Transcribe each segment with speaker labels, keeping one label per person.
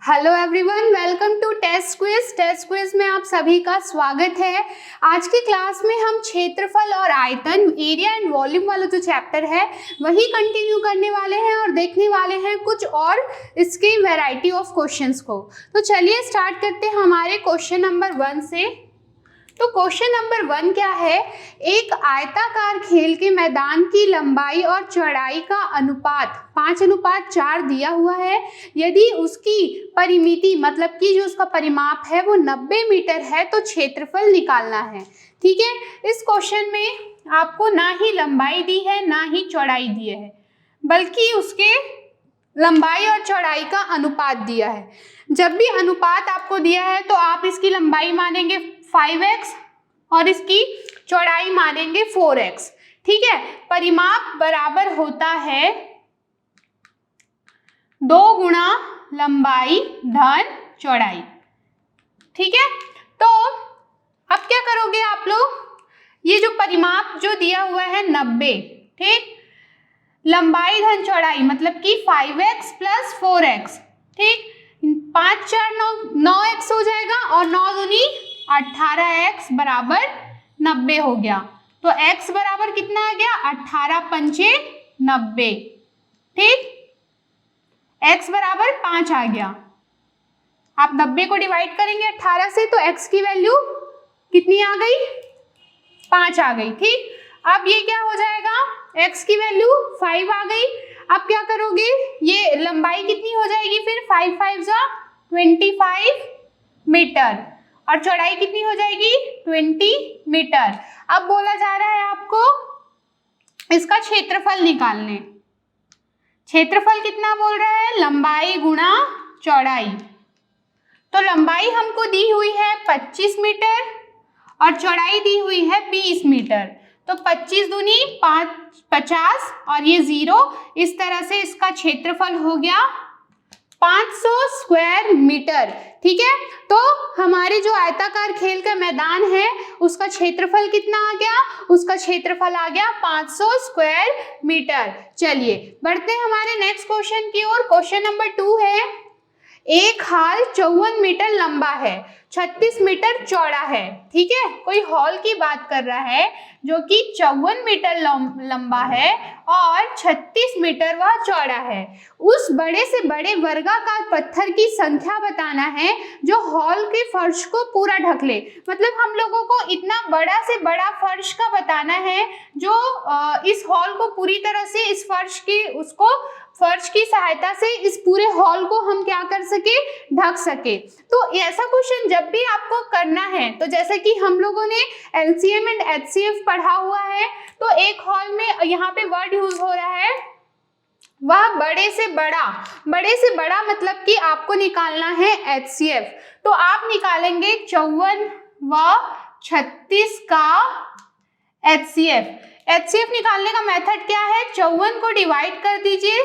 Speaker 1: Hello everyone, welcome to test quiz. Test quiz में आप सभी का स्वागत है। आज की क्लास में हम क्षेत्रफल और आयतन, एरिया एंड वॉल्यूम वाला जो चैप्टर है वही कंटिन्यू करने वाले हैं और देखने वाले हैं कुछ और इसकी वैरायटी ऑफ क्वेश्चंस को। तो चलिए स्टार्ट करते हैं हमारे क्वेश्चन नंबर 1 से। तो क्वेश्चन नंबर 1 क्या है? एक आयताकार खेल के मैदान की लंबाई और चौड़ाई का अनुपात 5:4 दिया हुआ है। यदि उसकी परिमिति मतलब कि जो उसका परिमाप है वो 90 मीटर है तो क्षेत्रफल निकालना है। ठीक है, इस क्वेश्चन में आपको ना ही लंबाई दी है ना ही चौड़ाई दी है, बल्कि उसके लंबाई और चौड़ाई का अनुपात दिया है। जब भी अनुपात आपको दिया है तो आप इसकी लंबाई मानेंगे 5x और इसकी चौड़ाई मानेंगे 4x। ठीक है, परिमाप बराबर होता है 2 गुणा लंबाई धन चौड़ाई। ठीक है, तो अब क्या करोगे आप लोग? ये जो परिमाप जो दिया हुआ है 90, ठीक, लंबाई धन चौड़ाई मतलब कि 5x + 4x, ठीक, 5 4 9x हो जाएगा और 9 दूनी 18x बराबर 90 हो गया। तो x बराबर कितना आ गया? 18 पंचे 90, ठीक, x बराबर 5 आ गया। आप 90 को डिवाइड करेंगे 18 से तो x की वैल्यू कितनी आ गई? 5 आ गई। ठीक, अब ये क्या हो जाएगा? x की वैल्यू 5 आ गई। अब क्या करोगे? ये लंबाई कितनी हो जाएगी फिर? 5 5 25 मीटर और चौड़ाई कितनी हो जाएगी? 20 मीटर। अब बोला जा रहा है आपको इसका क्षेत्रफल निकालने। क्षेत्रफल कितना बोल रहा है? लंबाई गुणा चौड़ाई। तो लंबाई हमको दी हुई है 25 मीटर और चौड़ाई दी हुई है 20 मीटर। तो 25 दूनी 50 और ये 0, इस तरह से इसका क्षेत्रफल हो गया 500 स्क्वायर मीटर। ठीक है, तो हमारे जो आयताकार खेल का मैदान है उसका क्षेत्रफल कितना आ गया? उसका क्षेत्रफल आ गया 500 स्क्वायर मीटर। चलिए बढ़ते हैं हमारे नेक्स्ट क्वेश्चन की ओर। क्वेश्चन नंबर 2 है, एक हॉल 54 मीटर लंबा है, 36 मीटर चौड़ा है। ठीक है, कोई हॉल की बात कर रहा है जो कि 54 मीटर लंबा है और 36 मीटर वह चौड़ा है। उस बड़े से बड़े वर्गाकार पत्थर की संख्या बताना है जो हॉल के फर्श को पूरा ढक ले। मतलब हम लोगों को इतना बड़ा से बड़ा फर्श का बताना है जो इस हॉल को पूरी तरह से इस फर्श की सहायता से इस पूरे हॉल को हम क्या कर सके? ढक सके। तो ऐसा क्वेश्चन जब भी आपको करना है, तो जैसे कि हम लोगों ने LCM एंड HCF पढ़ा हुआ है, तो एक हॉल में यहाँ पे वर्ड यूज हो रहा है वह बड़े से बड़ा मतलब कि आपको निकालना है HCF। तो आप निकालेंगे 54 व 36 का HCF। HCF निकालने का मेथड क्या है? 54 को डिवाइड कर दीजिए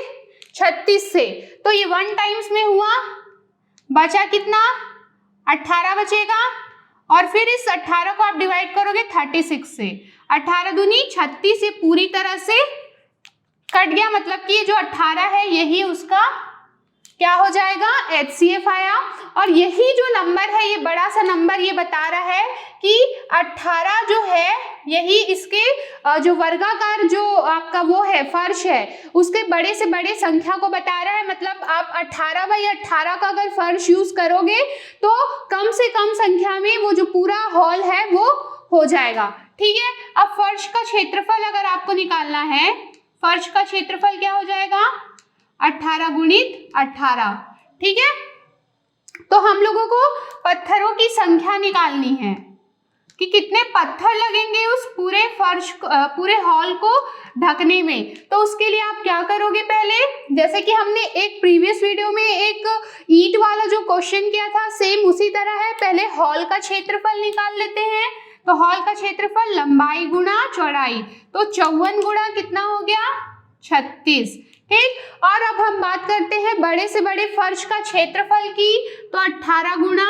Speaker 1: 36 से, तो ये 1 टाइम्स में हुआ, बचा कितना? 18 बचेगा। और फिर इस 18 को आप डिवाइड करोगे 36 से, 18 दूनी 36, ये पूरी तरह से कट गया। मतलब कि ये जो 18 है यही उसका क्या हो जाएगा? HCF आया। और यही जो नंबर है, ये बड़ा सा नंबर, ये बता रहा है कि 18 जो है यही इसके जो वर्गाकार जो आपका वो है फर्श है उसके बड़े से बड़े संख्या को बता रहा है। मतलब आप 18/18 का अगर फर्श यूज करोगे तो कम से कम संख्या में वो जो पूरा हॉल है वो हो जाएगा। ठीक है, अब फर्श का क्षेत्रफल अगर आपको निकालना है, फर्श का क्षेत्रफल क्या हो जाएगा? 18 गुणित 18। ठीक है, तो हम लोगों को पत्थरों की संख्या निकालनी है कि कितने पत्थर लगेंगे उस पूरे फर्श पूरे हॉल को ढकने में। तो उसके लिए आप क्या करोगे? पहले जैसे कि हमने एक प्रीवियस वीडियो में एक ईंट वाला जो क्वेश्चन किया था, सेम उसी तरह है। पहले हॉल का क्षेत्रफल निकाल लेते हैं। तो हॉल का क्षेत्रफल लंबाई गुणा चौड़ाई, तो 54 गुणा कितना हो गया? 36। ठीक, और अब हम बात करते हैं बड़े से बड़े फर्श का क्षेत्रफल की, तो 18 गुणा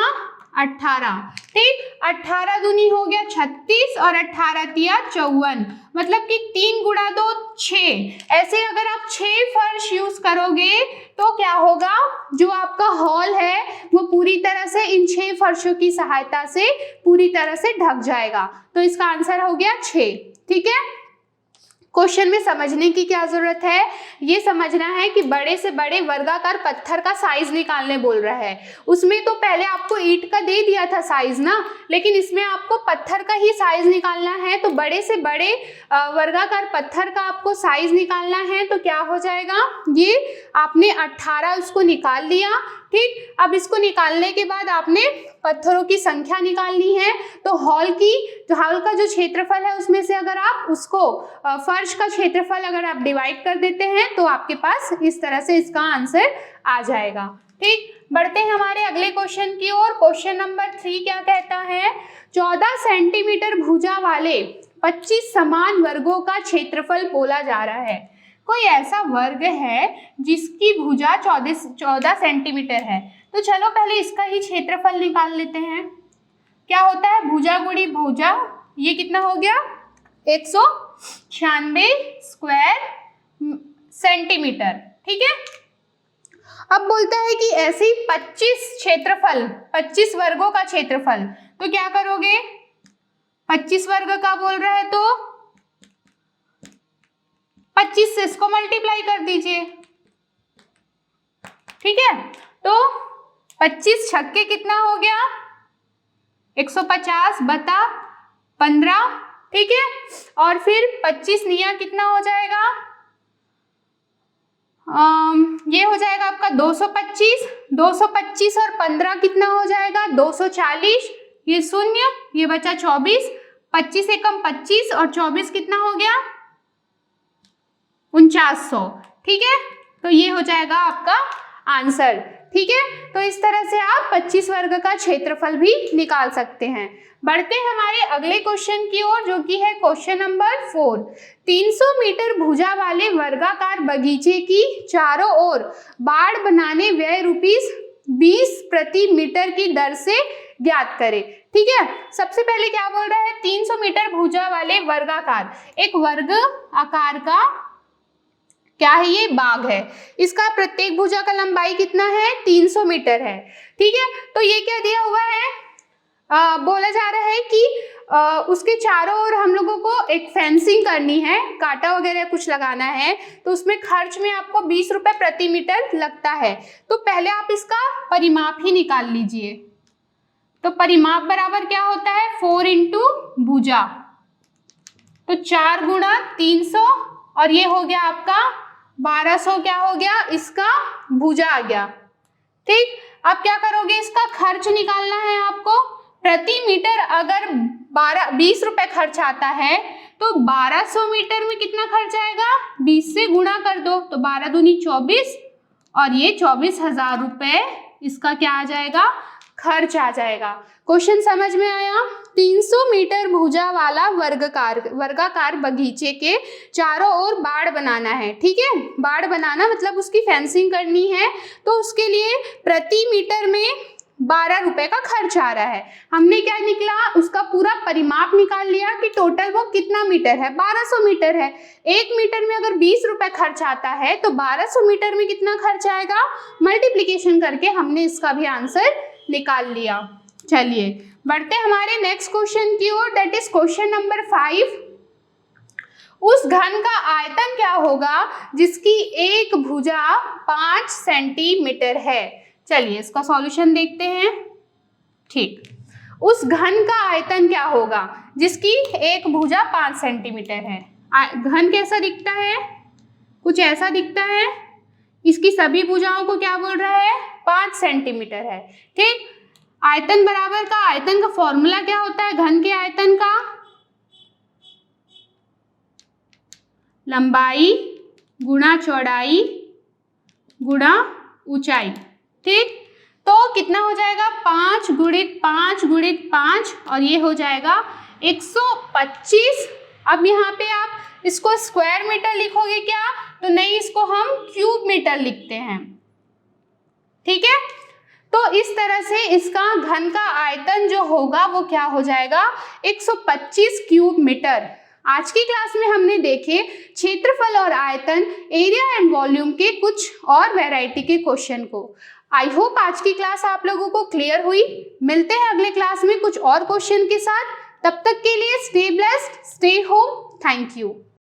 Speaker 1: 18। ठीक, 18 दूनी हो गया 36 और 18 तिया 54, मतलब कि 3 गुणा 2 6। ऐसे अगर आप 6 फर्श यूज करोगे तो क्या होगा? जो आपका हॉल है पूरी तरह से इन 6 फर्शों की सहायता से पूरी तरह से ढक जाएगा। तो इसका आंसर हो गया 6। ठीक है, क्वेश्चन में समझने की क्या जरूरत है, ये समझना है कि बड़े से बड़े वर्गाकार पत्थर का साइज निकालने बोल रहा है। उसमें तो पहले आपको ईंट का दे दिया था साइज ना, लेकिन इसमें आपको पत्थर का ही साइज निकालना है। तो बड़े से बड़े वर्गाकार पत्थर का आपको साइज निकालना है। तो क्या हो जाएगा, ये आपने 18 उसको निकाल लिया। ठीक, अब इसको निकालने के बाद आपने पत्थरों की संख्या निकालनी है। तो हॉल का जो क्षेत्रफल है उसमें से अगर आप उसको फर्श का क्षेत्रफल अगर आप डिवाइड कर देते हैं तो आपके पास इस तरह से इसका आंसर आ जाएगा। ठीक, बढ़ते हैं हमारे अगले क्वेश्चन की ओर। क्वेश्चन नंबर 3 क्या कहता है, 14 सेंटीमीटर भुजा वाले 25 समान वर्गों का क्षेत्रफल बोला जा रहा है। कोई ऐसा वर्ग है जिसकी भुजा 14 सेंटीमीटर है। तो चलो पहले इसका ही क्षेत्रफल निकाल लेते हैं। क्या होता है, भुजा गुणी भुजा, ये कितना हो गया 196 स्क्वायर सेंटीमीटर। ठीक है, अब बोलता है कि ऐसे ही 25 वर्गों का क्षेत्रफल। तो क्या करोगे, 25 वर्ग का बोल रहा है तो 25 से इसको मल्टीप्लाई कर दीजिए। ठीक है, तो 25 छक्के कितना हो गया 150 बटा 15। ठीक है, और फिर 25 निया कितना हो जाएगा, ये हो जाएगा आपका 225 और 15 कितना हो जाएगा 240, ये शून्य, ये बचा 24, 25 एकम 25 और 24 कितना हो गया 4900। ठीक है, तो ये हो जाएगा आपका आंसर। ठीक है, तो इस तरह से आप 25 वर्ग का क्षेत्रफल भी निकाल सकते हैं। बढ़ते हैं हमारे अगले क्वेश्चन की ओर, जो कि है क्वेश्चन नंबर 4। 300 मीटर भुजा वाले वर्गाकार बगीचे की चारों ओर बाड़ बनाने व्यय ₹20 प्रति मीटर की दर से ज्ञात करें। ठीक है, सबसे पहले क्या बोल रहा है, 300 मीटर भुजा वाले वर्गाकार, एक वर्ग आकार का क्या है, ये बाग है। इसका प्रत्येक भुजा का लंबाई कितना है 300 मीटर है। ठीक है, तो ये क्या दिया हुआ है, बोला जा रहा है कि उसके चारों ओर हम लोगों को एक फेंसिंग करनी है, कांटा वगैरह कुछ लगाना है। तो उसमें खर्च में आपको 20 रुपए प्रति मीटर लगता है। तो पहले आप इसका परिमाप ही निकाल लीजिए। तो परिमाप बराबर क्या होता है 4 इंटू भुजा, तो 4 गुणा 300 और ये हो गया आपका 1200 क्या हो गया, इसका भुजा आ गया। ठीक, अब क्या करोगे, इसका खर्च निकालना है आपको। प्रति मीटर अगर 20 रुपए खर्च आता है तो 1200 मीटर में कितना खर्च आएगा, 20 से गुणा कर दो, तो 12 दूनी 24 और ये 24,000 रुपए इसका क्या आ जाएगा, खर्च आ जाएगा। क्वेश्चन समझ में आया। 300 मीटर भुजा वाला वर्गाकार बगीचे के चारों ओर बाड़ बनाना है। ठीक है, बाड़ बनाना मतलब उसकी फेंसिंग करनी है। तो उसके लिए प्रति मीटर में 12 रुपए का खर्च आ रहा है। हमने क्या निकला, उसका पूरा परिमाप निकाल लिया कि टोटल वो कितना मीटर है, 1200 मीटर है। 1 मीटर में अगर 20 रुपए खर्च आता है तो 1200 मीटर में कितना खर्च आएगा, मल्टीप्लीकेशन करके हमने इसका भी आंसर निकाल लिया। चलिए बढ़ते हमारे नेक्स्ट क्वेश्चन की ओर, दैट इज क्वेश्चन नंबर 5। उस घन का आयतन क्या होगा जिसकी एक भुजा 5 सेंटीमीटर है। चलिए इसका सॉल्यूशन देखते हैं। ठीक, उस घन का आयतन क्या होगा जिसकी एक भुजा 5 सेंटीमीटर है। घन कैसा दिखता है, कुछ ऐसा दिखता है। इसकी सभी भुजाओं को क्या बोल रहा है, 5 सेंटीमीटर है। ठीक, आयतन बराबर का, आयतन का फॉर्मूला क्या होता है घन के आयतन का, लंबाई गुणा चौड़ाई गुणा ऊंचाई। ठीक, तो कितना हो जाएगा 5 गुणित 5 गुणित 5 और ये हो जाएगा 125। अब यहाँ पे आप इसको स्क्वायर मीटर लिखोगे क्या, तो नहीं, इसको हम क्यूब मीटर लिखते हैं। ठीक है, तो इस तरह से इसका घन का आयतन जो होगा वो क्या हो जाएगा 125 क्यूब मीटर। आज की क्लास में हमने देखे क्षेत्रफल और आयतन, एरिया एंड वॉल्यूम के कुछ और वैरायटी के क्वेश्चन को। आई होप आज की क्लास आप लोगों को क्लियर हुई। मिलते हैं अगले क्लास में कुछ और क्वेश्चन के साथ। तब तक के लिए stay blessed, stay home. Thank you.